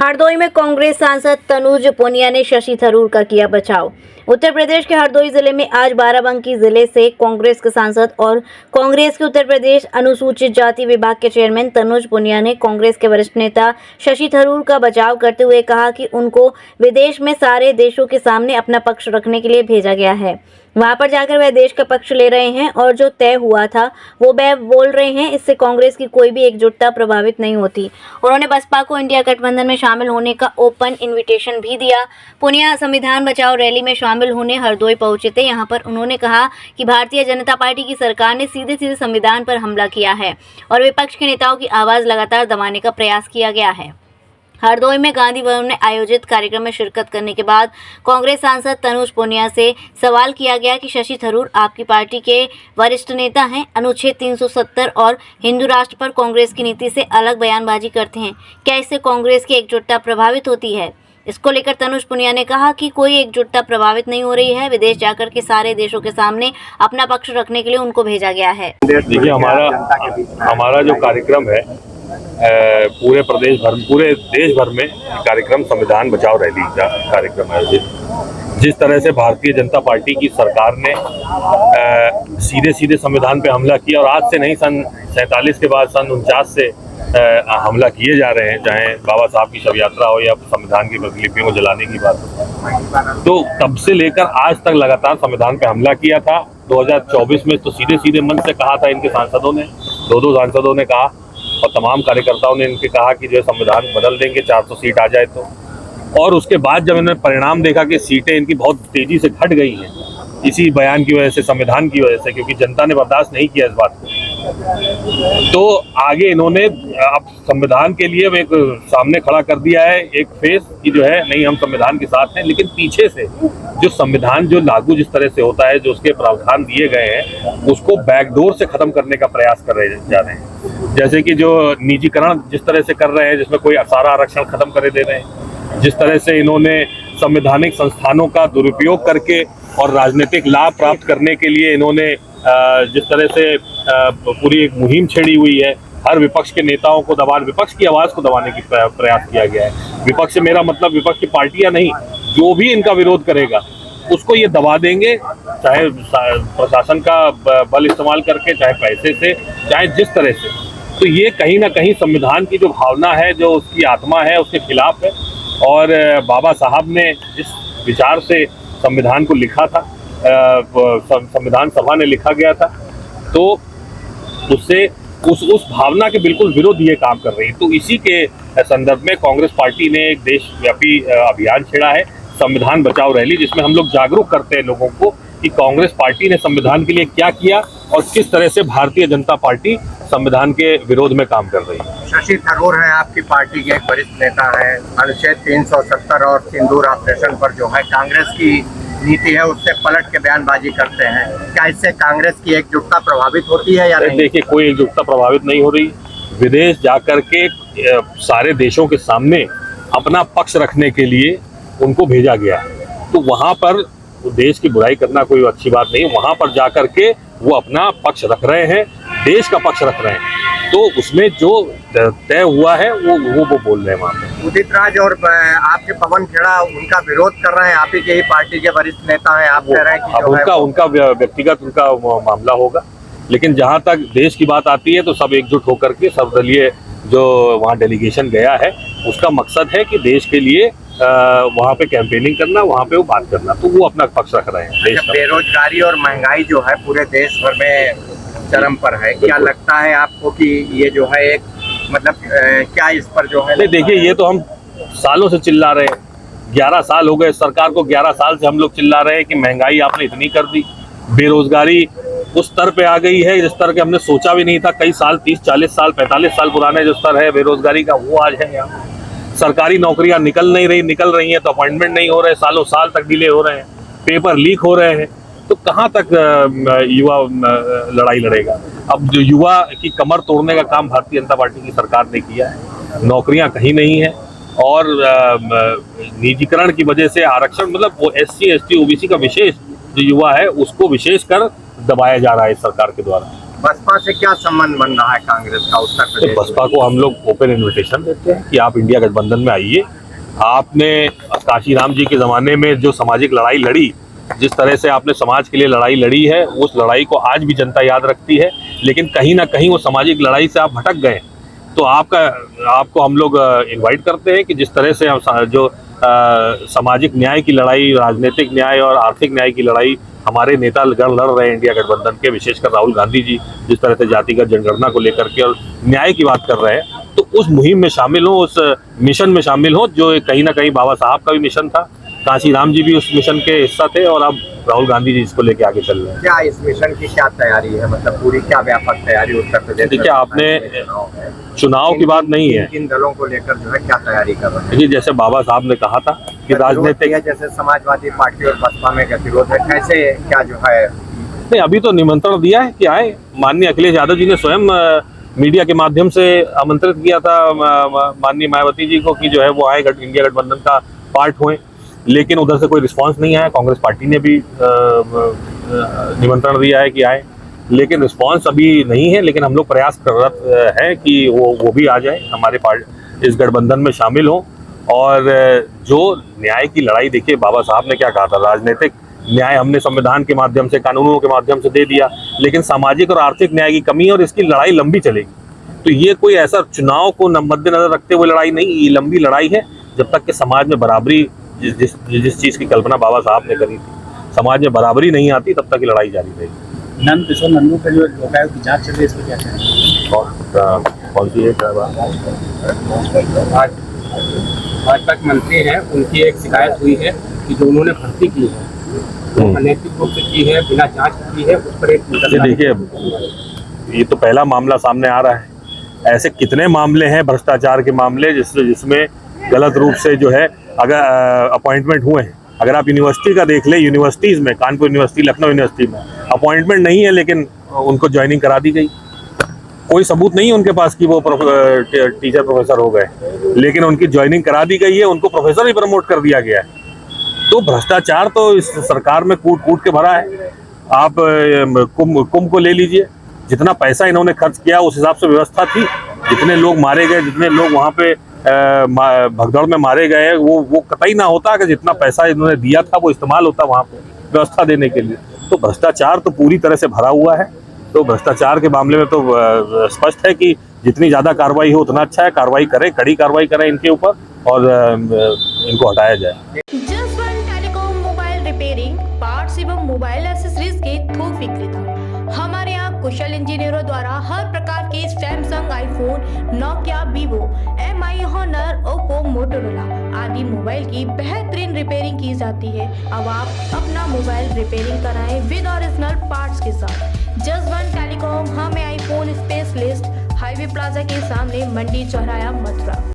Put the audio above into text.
हरदोई में कांग्रेस सांसद तनुज पुनिया ने शशि थरूर का किया बचाव। उत्तर प्रदेश के हरदोई जिले में आज बाराबंकी जिले से कांग्रेस के सांसद और कांग्रेस के उत्तर प्रदेश अनुसूचित जाति विभाग के चेयरमैन तनुज पुनिया ने कांग्रेस के वरिष्ठ नेता शशि थरूर का बचाव करते हुए कहा कि उनको विदेश में सारे देशों के सामने अपना पक्ष रखने के लिए भेजा गया है। वहां पर जाकर वह देश का पक्ष ले रहे हैं और जो तय हुआ था वो वह बोल रहे हैं। इससे कांग्रेस की कोई भी एकजुटता प्रभावित नहीं होती। उन्होंने बसपा को इंडिया गठबंधन में शामिल होने का ओपन इनविटेशन भी दिया। पुनिया संविधान बचाओ रैली में शामिल होने हरदोई पहुंचे थे। यहां पर उन्होंने कहा कि भारतीय जनता पार्टी की सरकार ने सीधे सीधे संविधान पर हमला किया है और विपक्ष के नेताओं की आवाज लगातार दबाने का प्रयास किया गया है। हरदोई में गांधी भवन में आयोजित कार्यक्रम में शिरकत करने के बाद कांग्रेस सांसद तनुज पुनिया से सवाल किया गया कि शशि थरूर आपकी पार्टी के वरिष्ठ नेता हैं, अनुच्छेद 370 और हिंदू राष्ट्र पर कांग्रेस की नीति से अलग बयानबाजी करते हैं, क्या इससे कांग्रेस की एकजुटता प्रभावित होती है? इसको लेकर तनुज पुनिया ने कहा कि कोई एकजुटता प्रभावित नहीं हो रही है। विदेश जाकर के सारे देशों के सामने अपना पक्ष रखने के लिए उनको भेजा गया है। देखिए, हमारा जो कार्यक्रम है पूरे प्रदेश भर, पूरे देश भर में कार्यक्रम संविधान बचाओ रैली का कार्यक्रम है। जिस तरह से भारतीय जनता पार्टी की सरकार ने सीधे सीधे संविधान पे हमला किया और आज से नहीं, सन 47 के बाद सन 49 से हमला किए जा रहे हैं, चाहे बाबा साहब की शव यात्रा हो या संविधान की प्रतिलिपियों को जलाने की बात हो, तो तब से लेकर आज तक लगातार संविधान पे हमला किया था। 2024 में तो सीधे सीधे मन से कहा था, इनके सांसदों ने, दो सांसदों ने कहा और तमाम कार्यकर्ताओं ने इनके कहा कि जो संविधान बदल देंगे 400 सीट आ जाए तो। और उसके बाद जब इन्होंने परिणाम देखा कि सीटें इनकी बहुत तेजी से घट गई हैं इसी बयान की वजह से, संविधान की वजह से, क्योंकि जनता ने बर्दाश्त नहीं किया इस बात को, तो आगे इन्होंने अब संविधान के लिए एक सामने खड़ा कर दिया है एक फेस कि जो है नहीं, हम संविधान के साथ हैं, लेकिन पीछे से जो संविधान जो लागू जिस तरह से होता है, जो उसके प्रावधान दिए गए हैं, उसको बैकडोर से खत्म करने का प्रयास कर रहे जा रहे हैं। जैसे कि जो निजीकरण जिस तरह से कर रहे हैं, जिसमें कोई सारा आरक्षण खत्म कर दे रहे हैं, जिस तरह से इन्होंने संवैधानिक संस्थानों का दुरुपयोग करके और राजनीतिक लाभ प्राप्त करने के लिए इन्होंने जिस तरह से पूरी एक मुहिम छेड़ी हुई है, हर विपक्ष के नेताओं को विपक्ष की आवाज़ को दबाने की प्रयास किया गया है। विपक्ष से मेरा मतलब विपक्ष की पार्टियां नहीं, जो भी इनका विरोध करेगा उसको ये दबा देंगे, चाहे प्रशासन का बल इस्तेमाल करके, चाहे पैसे से, चाहे जिस तरह से। तो ये कहीं ना कहीं संविधान की जो भावना है, जो उसकी आत्मा है, उसके खिलाफ है। और बाबा साहब ने जिस विचार से संविधान को लिखा था, संविधान सभा ने लिखा गया था, तो उससे उस भावना के बिल्कुल विरोध ये काम कर रही है। तो इसी के संदर्भ में कांग्रेस पार्टी ने एक देशव्यापी अभियान छेड़ा है, संविधान बचाओ रैली, जिसमें हम लोग जागरूक करते हैं लोगों को कि कांग्रेस पार्टी ने संविधान के लिए क्या किया और किस तरह से भारतीय जनता पार्टी संविधान के विरोध में काम कर रही है। शशि थरूर हैं, आपकी पार्टी के एक वरिष्ठ नेता हैं, अनुच्छेद 370 और सिंदूर ऑपरेशन पर जो है कांग्रेस की नीति है उससे पलट के बयानबाजी करते हैं, क्या इससे कांग्रेस की एकजुटता प्रभावित होती है या नहीं? देखिए, कोई एकजुटता प्रभावित नहीं हो रही। विदेश जाकर के सारे देशों के सामने अपना पक्ष रखने के लिए उनको भेजा गया है, तो वहाँ पर देश की बुराई करना कोई अच्छी बात नहीं। वहाँ पर जाकर के वो अपना पक्ष रख रहे हैं, देश का पक्ष रख रहे हैं, तो उसमें जो तय हुआ है वो बोल रहे हैं वहाँ पे। उदित राज और आपके पवन खेड़ा उनका विरोध कर रहे हैं, आप ही के ही पार्टी के वरिष्ठ नेता हैं, आप कह रहे हैं कि उनका व्यक्तिगत उनका मामला होगा, लेकिन जहाँ तक देश की बात आती है तो सब एकजुट होकर के सर्वदलीय जो वहाँ डेलीगेशन गया है, उसका मकसद है कि देश के लिए वहाँ पे कैंपेनिंग करना, वहाँ पे वो बात करना, तो वो अपना पक्ष रख रहे हैं। देश बेरोजगारी और महंगाई जो है पूरे देश भर में चरम पर है, क्या लगता है आपको कि ये जो है एक मतलब क्या इस पर जो है? देखिए, ये तो हम सालों से चिल्ला रहे हैं, 11 साल हो गए सरकार को, 11 साल से हम लोग चिल्ला रहे हैं कि महंगाई आपने इतनी कर दी, बेरोजगारी उस स्तर पे आ गई है जिस स्तर के हमने सोचा भी नहीं था। कई साल, 30, 40 साल, 45 साल पुराने जो स्तर है बेरोजगारी का, वो आज है यहाँ। सरकारी नौकरियां निकल रही हैं तो अपॉइंटमेंट नहीं हो रहे, सालों साल तक डिले हो रहे हैं, पेपर लीक हो रहे हैं, तो कहाँ तक युवा लड़ाई लड़ेगा? अब जो युवा की कमर तोड़ने का काम भारतीय जनता पार्टी की सरकार ने किया है। नौकरियां कहीं नहीं है और निजीकरण की वजह से आरक्षण, मतलब वो SC, ST, OBC का विशेष जो युवा है उसको विशेष कर दबाया जा रहा है इस सरकार के द्वारा। बसपा से क्या संबंध बन रहा है कांग्रेस का उत्तर तो प्रदेश? बसपा को हम लोग ओपन इनविटेशन देते हैं कि आप इंडिया गठबंधन में आइए। आपने काशीराम जी के ज़माने में जो सामाजिक लड़ाई लड़ी, जिस तरह से आपने समाज के लिए लड़ाई लड़ी है, उस लड़ाई को आज भी जनता याद रखती है। लेकिन कहीं ना कहीं वो सामाजिक लड़ाई से आप भटक गए। तो आपको हम लोग इनवाइट करते हैं कि जिस तरह से जो सामाजिक न्याय की लड़ाई, राजनीतिक न्याय और आर्थिक न्याय की लड़ाई हमारे नेता गण लड़ रहे हैं इंडिया गठबंधन के, विशेषकर राहुल गांधी जी जिस तरह से जातिगत जनगणना को लेकर के और न्याय की बात कर रहे हैं, तो उस मुहिम में शामिल हो, उस मिशन में शामिल हो जो कहीं ना कहीं बाबा साहब का भी मिशन था। काशीराम जी भी उस मिशन के हिस्सा थे और अब राहुल गांधी जी इसको लेके आगे चल रहे हैं। क्या इस मिशन की क्या तैयारी है, मतलब पूरी क्या व्यापक तैयारी उत्तर प्रदेश? देखिए, आपने चुनाव की बात नहीं है, किन दलों को लेकर जो है क्या तैयारी कर रहे हैं? देखिए जैसे बाबा साहब ने कहा था कि राजनीतिक, जैसे समाजवादी पार्टी और बसपा में गतिरोध है, कैसे क्या जो है? नहीं, अभी तो निमंत्रण दिया है कि आए। माननीय अखिलेश यादव जी ने स्वयं मीडिया के माध्यम से आमंत्रित किया था माननीय मायावती जी को कि जो है वो आए, इंडिया गठबंधन का पार्ट हुए, लेकिन उधर से कोई रिस्पांस नहीं आया। कांग्रेस पार्टी ने भी निमंत्रण दिया है कि आए, लेकिन रिस्पांस अभी नहीं है। लेकिन हम लोग प्रयास कर रहे हैं कि वो भी आ जाए, हमारे पार्टी इस गठबंधन में शामिल हो। और जो न्याय की लड़ाई, देखिए बाबा साहब ने क्या कहा था, राजनीतिक न्याय हमने संविधान के माध्यम से, कानूनों के माध्यम से दे दिया, लेकिन सामाजिक और आर्थिक न्याय की कमी है और इसकी लड़ाई लंबी चलेगी। तो ये कोई ऐसा चुनाव को मद्देनजर रखते हुए लड़ाई नहीं, ये लंबी लड़ाई है। जब तक कि समाज में बराबरी, जिस चीज़ की कल्पना बाबा साहब ने करी थी, समाज में बराबरी नहीं आती, तब तक ये लड़ाई जारी रहेगी। नंद किशोर नंदू का जो लोकायुक्त की जांच चल रही है, इसमें क्या कहें? कौन सी है? भाजपा के मंत्री हैं, उनकी एक शिकायत हुई है कि जो उन्होंने भर्ती की है वो अनैतिक रूप से की है, बिना जांच की है, उस पर एक देखिए, ये तो पहला मामला सामने आ रहा है। ऐसे कितने मामले हैं भ्रष्टाचार के मामले जिसमें गलत रूप से जो है अगर अपॉइंटमेंट हुए हैं। अगर आप यूनिवर्सिटी का देख लें, यूनिवर्सिटीज़ में, कानपुर यूनिवर्सिटी, लखनऊ यूनिवर्सिटी में अपॉइंटमेंट नहीं है, लेकिन उनको ज्वाइनिंग करा दी गई। कोई सबूत नहीं है उनके पास कि वो टीचर प्रोफेसर हो गए, लेकिन उनकी ज्वाइनिंग करा दी गई है, उनको प्रोफेसर ही प्रमोट कर दिया गया है। तो भ्रष्टाचार तो इस सरकार में कूट कूट के भरा है। आप कुंभ को ले लीजिए, जितना पैसा इन्होंने खर्च किया उस हिसाब से व्यवस्था थी। जितने लोग मारे गए, जितने लोग वहाँ पे भगदड़ में मारे गए, वो कतई ना होता कि जितना पैसा इन्होंने दिया था वो इस्तेमाल होता वहाँ पे व्यवस्था देने के लिए। तो भ्रष्टाचार तो पूरी तरह से भरा हुआ है। तो भ्रष्टाचार के मामले में तो स्पष्ट है कि जितनी ज़्यादा कार्रवाई हो उतना अच्छा है। कार्रवाई करें, कड़ी कार्रवाई करें इनके ऊपर और इनको हटाया जाए। मोबाइल रिपेयरिंग, पार्ट्स एवं मोबाइल एक्सेसरीज के थोक विक्रेता। हमारे यहाँ कुशल इंजीनियरों द्वारा हर प्रकार के Samsung, iPhone, Nokia, Vivo, MI, Honor, Oppo, Motorola आदि मोबाइल की बेहतरीन रिपेयरिंग की जाती है। अब आप अपना मोबाइल रिपेयरिंग कराएं विद ओरिजिनल पार्ट्स के साथ। जसवंत टेलीकॉम, हमें आईफोन स्पेशलिस्ट, हाईवे प्लाजा के सामने, मंडी चौराया, मथुरा।